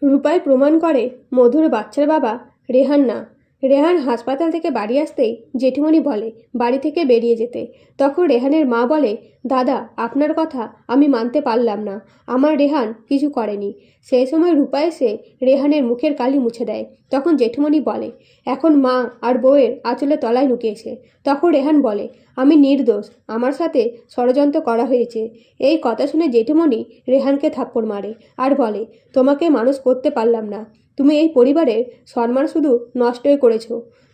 রূপাই প্রমাণ করে মধুর বাচ্চার বাবা রেহান না। রেহান হাসপাতাল থেকে বাড়ি আসতেই জেঠুমণি বলে বাড়ি থেকে বেরিয়ে যেতে। তখন রেহানের মা বলে, দাদা আপনার কথা আমি মানতে পারলাম না, আমার রেহান কিছু করেনি। সেই সময় রূপা এসে রেহানের মুখের কালি মুছে দেয়। তখন জেঠুমণি বলে, এখন মা আর বউয়ের আঁচলে তলায় লুকিয়েছে। তখন রেহান বলে, আমি নির্দোষ, আমার সাথে ষড়যন্ত্র করা হয়েছে। এই কথা শুনে জেঠুমণি রেহানকে থাপ্পড় মারে আর বলে, তোমাকে মানুষ করতে পারলাম না, তুমি এই পরিবারের সম্মান শুধু নষ্টই করেছ।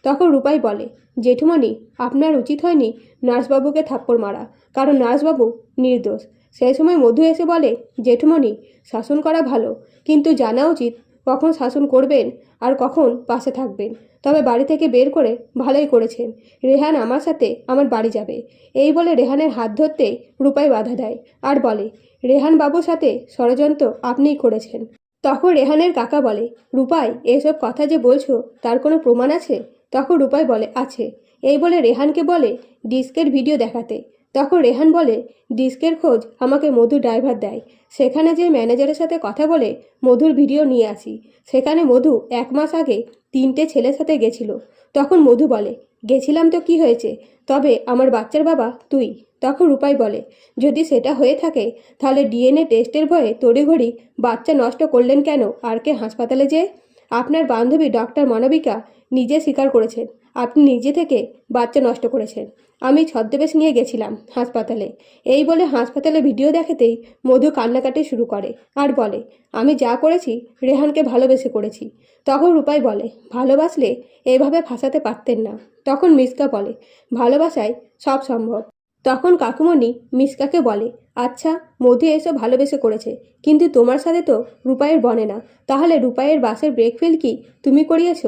তখন রূপাই বলে, জেঠুমণি আপনার উচিত হয়নি নার্সবাবুকে থাপ্পড় মারা, কারণ নার্সবাবু নির্দোষ। সেই সময় মধু এসে বলে, জেঠুমণি শাসন করা ভালো, কিন্তু জানা উচিত কখন শাসন করবেন আর কখন পাশে থাকবেন। তবে বাড়ি থেকে বের করে ভালোই করেছেন, রেহান আমার সাথে আমার বাড়ি যাবে। এই বলে রেহানের হাত ধরতে রূপাই বাধা দেয় আর বলে, রেহান বাবুর সাথে ষড়যন্ত্র আপনিই করেছেন। তখন রেহানের কাকা বলে, রূপাই এসব কথা যে বলছো তার কোনো প্রমাণ আছে? তখন রূপাই বলে, আছে। এই বলে রেহানকে বলে ডিস্কের ভিডিও দেখাতে। তখন রেহান বলে, ডিস্কের খোঁজ আমাকে মধু ড্রাইভার দেয়, সেখানে যে ম্যানেজারের সাথে কথা বলে মধুর ভিডিও নিয়ে আসি। সেখানে মধু 1 মাস আগে 3টে ছেলের সাথে গেছিল। তখন মধু বলে, গেছিলাম তো কি হয়েছে, তবে আমার বাচ্চার বাবা তুই। তখন রূপাই বলে, যদি সেটা হয়ে থাকে তাহলে ডিএনএ টেস্টের ভয়ে তড়িঘড়ি বাচ্চা নষ্ট করলেন কেন? আর কে হাসপাতালে যেয়ে আপনার বান্ধবী ডক্টর মানবিকা নিজে স্বীকার করেছেন আপনি নিজে থেকে বাচ্চা নষ্ট করেছেন। আমি ছদ্মবেশ নিয়ে গেছিলাম হাসপাতালে। এই বলে হাসপাতালে ভিডিও দেখাতেই মধু কান্নাকাটি শুরু করে আর বলে, আমি যা করেছি রেহানকে ভালোবেসে করেছি। তখন রূপাই বলে, ভালোবাসলে এভাবে ফাঁসাতে পারতেন না। তখন মিসকা বলে, ভালোবাসায় সব সম্ভব। তখন কাকুমণি মিসকাকে বলে, আচ্ছা মধু এসব ভালোবেসে করেছে, কিন্তু তোমার সাথে তো রূপাইয়ের বনে না, তাহলে রূপাইয়ের বাসের ব্রেক ফেল কি তুমি করিয়েছ?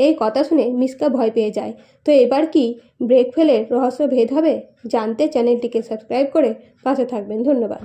এই কথা শুনে মিসকা ভয় পেয়ে যায়। তো এবার কি ব্রেক ফেলের রহস্য ভেদ হবে? জানতে চ্যানেলটিকে সাবস্ক্রাইব করে পাশে থাকবেন। ধন্যবাদ।